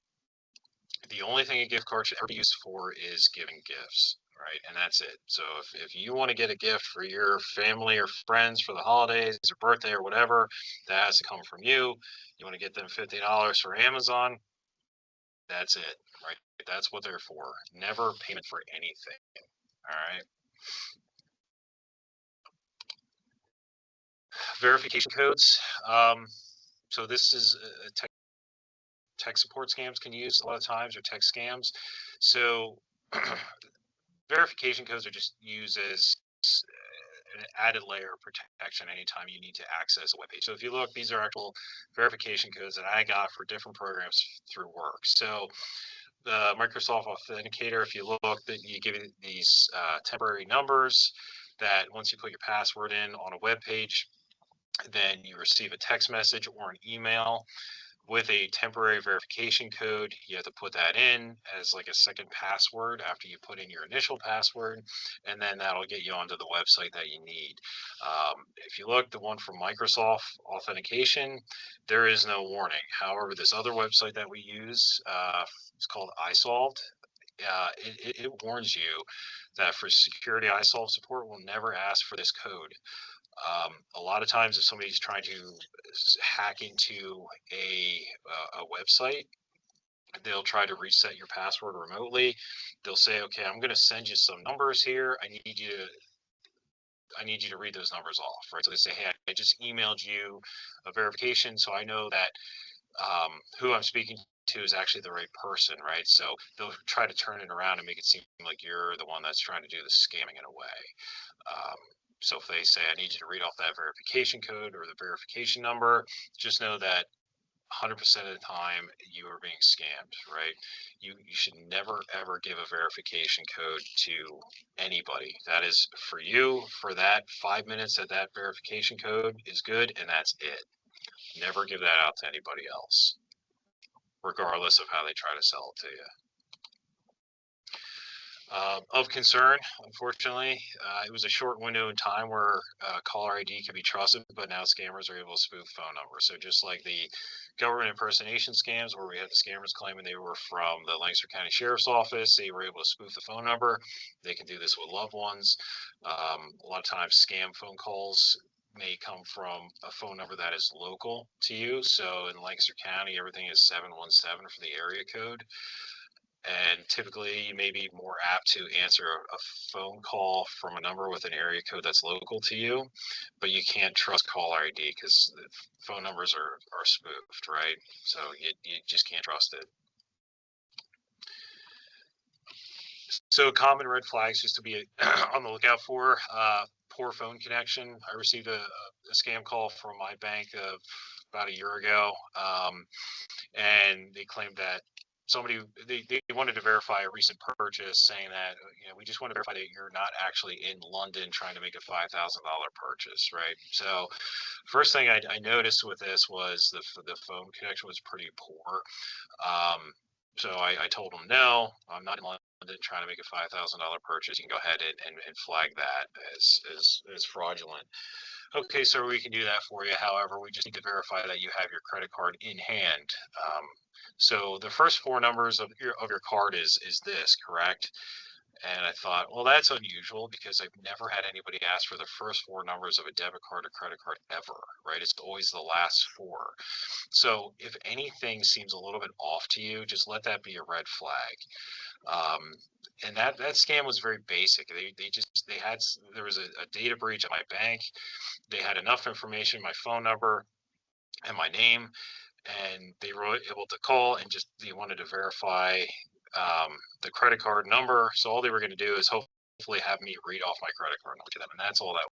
The only thing a gift card should ever be used for is giving gifts, right? And that's it. So if you want to get a gift for your family or friends for the holidays or birthday or whatever, that has to come from you. You want to get them $50 for Amazon, that's it, right? That's what they're for. Never payment for anything. All right. Verification codes. So this is a tech support scams can use a lot of times, or tech scams. So verification codes are just used as an added layer of protection anytime you need to access a web page. So if you look, these are actual verification codes that I got for different programs through work. So the Microsoft Authenticator, if you look, that you give it these temporary numbers that once you put your password in on a web page, then you receive a text message or an email with a temporary verification code. You have to put that in as like a second password after you put in your initial password, and then that'll get you onto the website that you need. If you look, the one from Microsoft Authentication, there is no warning. However, this other website that we use, it's called iSolved. It warns you that for security, iSolve support will never ask for this code. A lot of times if somebody's trying to hack into a website, they'll try to reset your password remotely. They'll say, okay, I'm going to send you some numbers here. I need you to read those numbers off, right? So they say, hey, I just emailed you a verification, so I know that who I'm speaking to is actually the right person, right? So they'll try to turn it around and make it seem like you're the one that's trying to do the scamming in a way. So if they say, I need you to read off that verification code or the verification number, just know that 100% of the time you are being scammed, right? You should never, ever give a verification code to anybody. That is for you, for that 5 minutes that that verification code is good, and that's it. Never give that out to anybody else, regardless of how they try to sell it to you. Of concern, unfortunately, it was a short window in time where caller ID can be trusted, but now scammers are able to spoof phone numbers. So just like the government impersonation scams, where we had the scammers claiming they were from the Lancaster County Sheriff's Office, they were able to spoof the phone number. They can do this with loved ones. A lot of times, scam phone calls may come from a phone number that is local to you. So in Lancaster County, everything is 717 for the area code. And typically you may be more apt to answer a phone call from a number with an area code that's local to you, but you can't trust caller ID because the phone numbers are spoofed, right? So you just can't trust it. So common red flags just to be on the lookout for: poor phone connection. I received a scam call from my bank about a year ago, and they claimed that they wanted to verify a recent purchase, saying that we just want to verify that you're not actually in London trying to make a $5,000 purchase, right? So first thing I noticed with this was the phone connection was pretty poor. So I told them, no, I'm not in London trying to make a $5,000 purchase. You can go ahead and flag that as fraudulent. Okay, so we can do that for you. However, we just need to verify that you have your credit card in hand. So the first four numbers of your card is this, correct? And I thought, well, that's unusual because I've never had anybody ask for the first four numbers of a debit card or credit card ever, right? It's always the last four. So if anything seems a little bit off to you, just let that be a red flag. And that scam was very basic. There was a data breach at my bank. They had enough information, my phone number and my name, and they were able to call and just they wanted to verify the credit card number. So all they were going to do is hopefully have me read off my credit card number to them, and that's all that.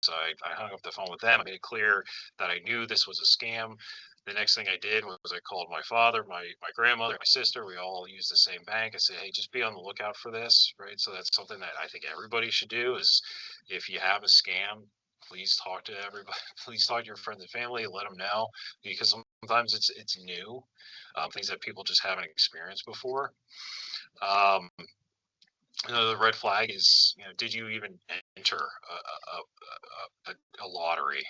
So I hung up the phone with them. I made it clear that I knew this was a scam. The next thing I did was I called my father, my grandmother, my sister. We all use the same bank. I said, hey, just be on the lookout for this, right? So that's something that I think everybody should do is if you have a scam, please talk to everybody. Please talk to your friends and family. Let them know because sometimes it's new, things that people just haven't experienced before. The red flag is, did you even enter a lottery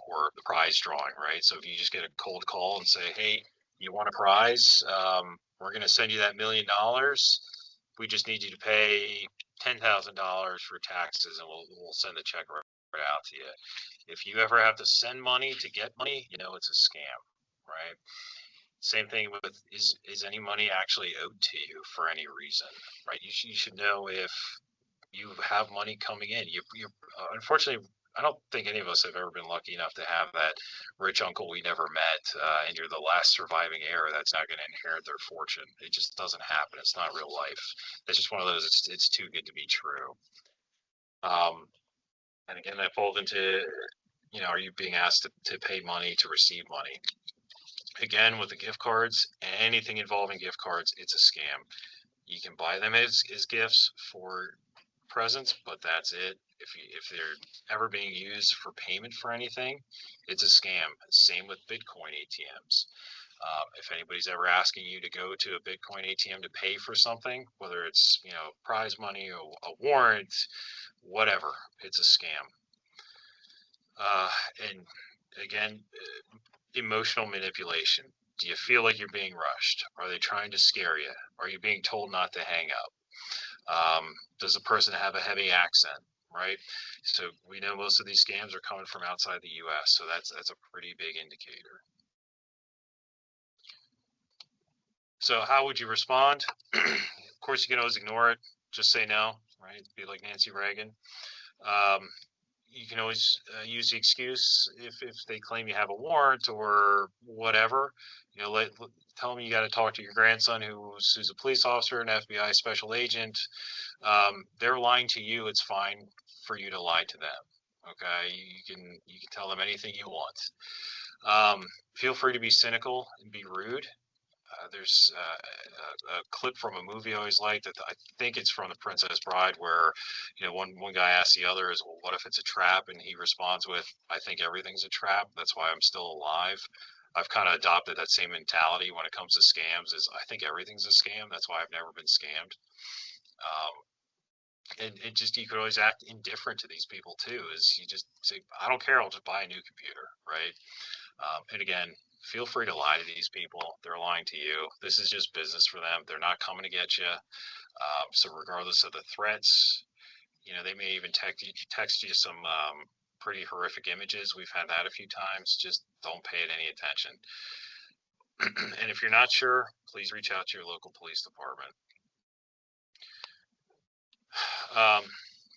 or the prize drawing, right? So if you just get a cold call and say, hey, you want a prize? We're going to send you that $1 million. We just need you to pay $10,000 for taxes, and we'll send the check right out to you. If you ever have to send money to get money, it's a scam, right? Same thing with is any money actually owed to you for any reason, right? You should know if you have money coming in. You unfortunately, I don't think any of us have ever been lucky enough to have that rich uncle we never met, and you're the last surviving heir that's not going to inherit their fortune. It just doesn't happen. It's not real life. It's just one of those. It's too good to be true. And again, that falls into, are you being asked to pay money to receive money? Again, with the gift cards, anything involving gift cards, it's a scam. You can buy them as gifts for presents, but that's it. If they're ever being used for payment for anything, it's a scam. Same with Bitcoin ATMs. If anybody's ever asking you to go to a Bitcoin ATM to pay for something, whether it's prize money or a warrant, whatever, it's a scam. And again, emotional manipulation. Do you feel like you're being rushed? Are they trying to scare you? Are you being told not to hang up? Does the person have a heavy accent, right? So we know most of these scams are coming from outside the US, so that's a pretty big indicator. So how would you respond? Of course, you can always ignore it. Just say no, right? Be like Nancy Reagan. You can always use the excuse if they claim you have a warrant or whatever. Tell them you got to talk to your grandson who's a police officer, an FBI special agent. They're lying to you. It's fine for you to lie to them. Okay, you can tell them anything you want. Feel free to be cynical and be rude. There's a clip from a movie I always liked that I think it's from The Princess Bride, where one guy asks the other is, well, what if it's a trap? And he responds with, I think everything's a trap. That's why I'm still alive. I've kind of adopted that same mentality when it comes to scams. Is I think everything's a scam. That's why I've never been scammed. And just you could always act indifferent to these people too. Is you just say, I don't care. I'll just buy a new computer, right? And again, feel free to lie to these people. They're lying to you. This is just business for them. They're not coming to get you. So regardless of the threats, they may even text you some pretty horrific images. We've had that a few times. Just don't pay it any attention. And if you're not sure, please reach out to your local police department.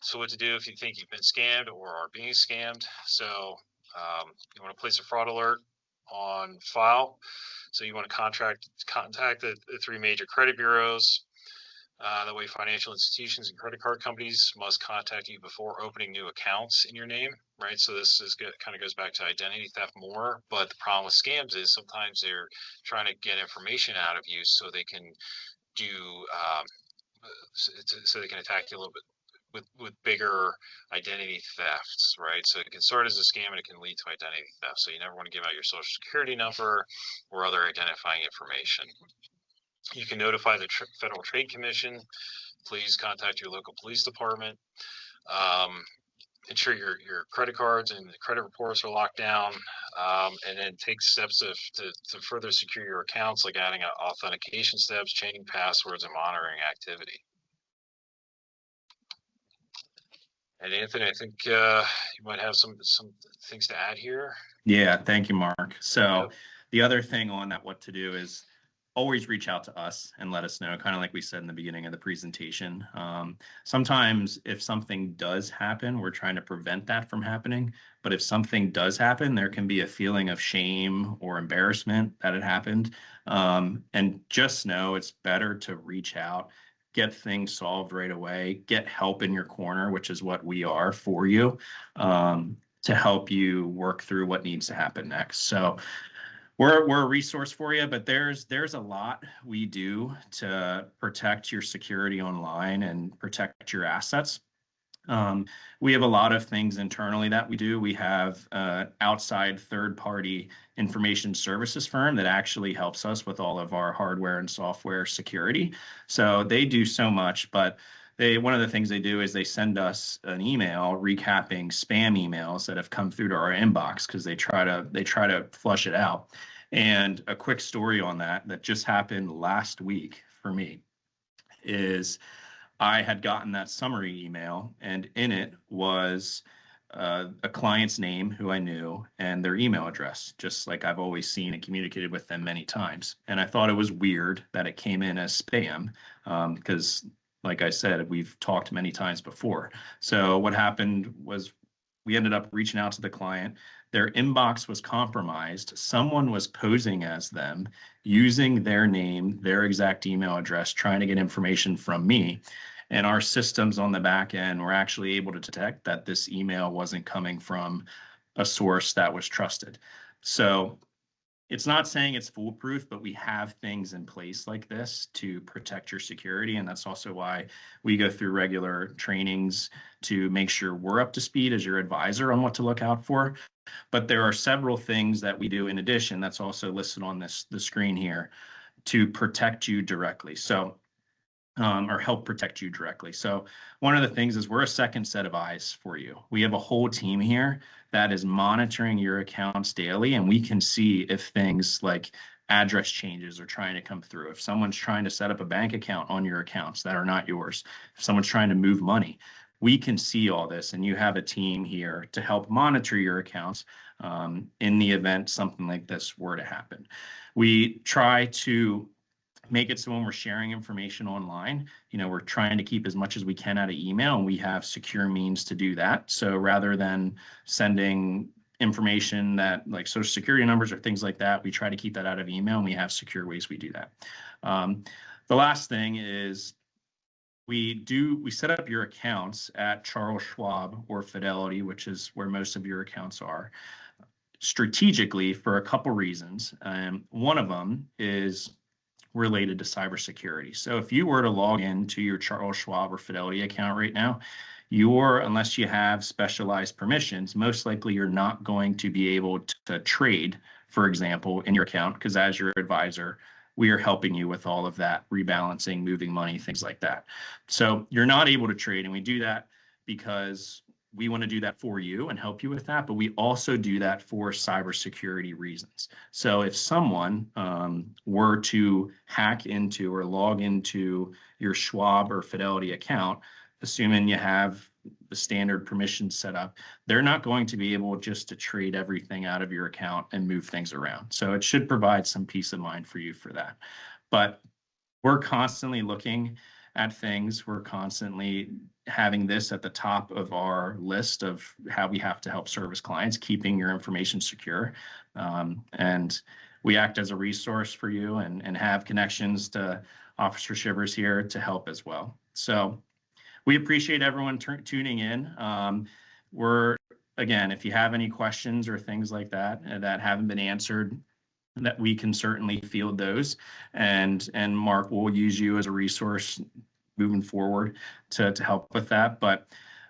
So what to do if you think you've been scammed or are being scammed. So you want to place a fraud alert on file. So you want to contact the 3 major credit bureaus. That way financial institutions and credit card companies must contact you before opening new accounts in your name, right? So this kind of goes back to identity theft more, but the problem with scams is sometimes they're trying to get information out of you so they can do, so they can attack you a little bit with bigger identity thefts, right? So it can start as a scam and it can lead to identity theft. So you never want to give out your social security number or other identifying information. You can notify the Federal Trade Commission. Please contact your local police department. Ensure your credit cards and credit reports are locked down, and then take steps to further secure your accounts, like adding authentication steps, changing passwords, and monitoring activity. And Anthony, I think you might have some things to add here. Yeah, thank you, Mark. So the other thing on that, what to do is always reach out to us and let us know, kind of like we said in the beginning of the presentation. Sometimes if something does happen, we're trying to prevent that from happening. But if something does happen, there can be a feeling of shame or embarrassment that it happened. And just know it's better to reach out, get things solved right away, get help in your corner, which is what we are for you, to help you work through what needs to happen next. So we're a resource for you, but there's a lot we do to protect your security online and protect your assets. We have a lot of things internally that we do. We have outside third-party information services firm that actually helps us with all of our hardware and software security. So they do so much, but one of the things they do is they send us an email recapping spam emails that have come through to our inbox because they try to flush it out. And a quick story on that just happened last week for me is I had gotten that summary email, and in it was a client's name who I knew and their email address, just like I've always seen and communicated with them many times. And I thought it was weird that it came in as spam because, like I said, we've talked many times before. So what happened was we ended up reaching out to the client. Their inbox was compromised. Someone was posing as them, using their name, their exact email address, trying to get information from me. And our systems on the back end were actually able to detect that this email wasn't coming from a source that was trusted. So it's not saying it's foolproof, but we have things in place like this to protect your security. And that's also why we go through regular trainings to make sure we're up to speed as your advisor on what to look out for. But there are several things that we do in addition that's also listed on the screen here to protect you directly. So or help protect you directly. So one of the things is we're a second set of eyes for you. We have a whole team here that is monitoring your accounts daily, and we can see if things like address changes are trying to come through. If someone's trying to set up a bank account on your accounts that are not yours, if someone's trying to move money, we can see all this, and you have a team here to help monitor your accounts in the event something like this were to happen. We try to make it so when we're sharing information online, we're trying to keep as much as we can out of email, and we have secure means to do that. So rather than sending information that like social security numbers or things like that, we try to keep that out of email, and we have secure ways we do that. The last thing is we set up your accounts at Charles Schwab or Fidelity, which is where most of your accounts are, strategically for a couple reasons. One of them is related to cybersecurity. So if you were to log into your Charles Schwab or Fidelity account right now, unless you have specialized permissions, most likely you're not going to be able to trade, for example, in your account, because as your advisor, we are helping you with all of that, rebalancing, moving money, things like that. So you're not able to trade, and we do that because we want to do that for you and help you with that, but we also do that for cybersecurity reasons. So if someone were to hack into or log into your Schwab or Fidelity account, assuming you have the standard permissions set up, they're not going to be able just to trade everything out of your account and move things around. So it should provide some peace of mind for you for that. But we're constantly looking at things. We're constantly having this at the top of our list of how we have to help service clients, keeping your information secure. And we act as a resource for you and have connections to Officer Shivers here to help as well. So we appreciate everyone tuning in. Again, if you have any questions or things like that that haven't been answered, that we can certainly field those, and Mark will use you as a resource moving forward to help with that. But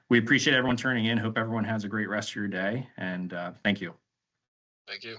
we appreciate everyone turning in. Hope everyone has a great rest of your day, and thank you. Thank you.